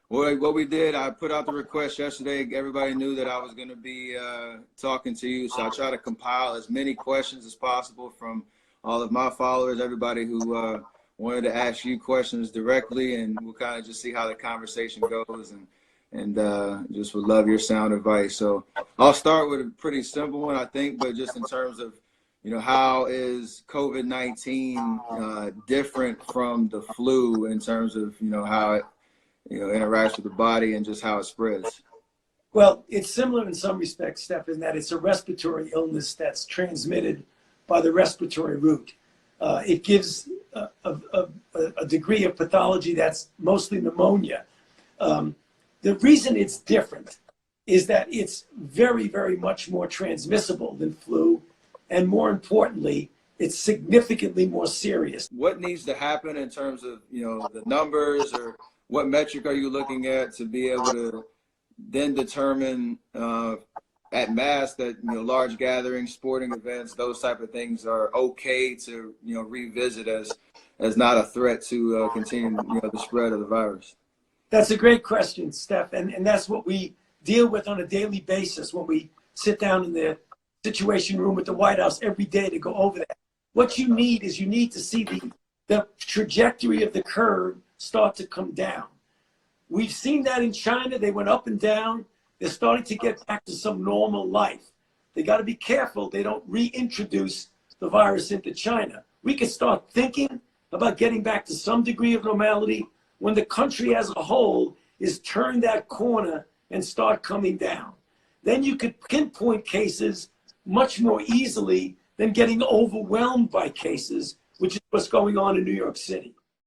Well, what we did, I put out the request yesterday. Everybody knew that I was going to be talking to you, so I try to compile as many questions as possible from all of my followers, everybody who wanted to ask you questions directly, and we'll kind of just see how the conversation goes, and just would love your sound advice. So I'll start with a pretty simple one, I think, but just in terms of, how is COVID-19 different from the flu in terms of, how it interacts with the body and just how it spreads? Well, it's similar in some respects, Steph, in that it's a respiratory illness that's transmitted by the respiratory route. It gives a degree of pathology that's mostly pneumonia. The reason it's different is that it's very, very much more transmissible than flu. And more importantly, it's significantly more serious. What needs to happen in terms of, the numbers, or what metric are you looking at to be able to then determine at mass that, large gatherings, sporting events, those type of things are okay to, revisit as not a threat to continue, the spread of the virus? That's a great question, Steph. And that's what we deal with on a daily basis when we sit down in the Situation Room at the White House every day to go over that. What you need is to see the trajectory of the curve start to come down. We've seen that in China. They went up and down. They're starting to get back to some normal life. They got to be careful they don't reintroduce the virus into China. We can start thinking about getting back to some degree of normality when the country as a whole is turned that corner and start coming down. Then you could pinpoint cases much more easily than getting overwhelmed by cases, which is what's going on in New York City.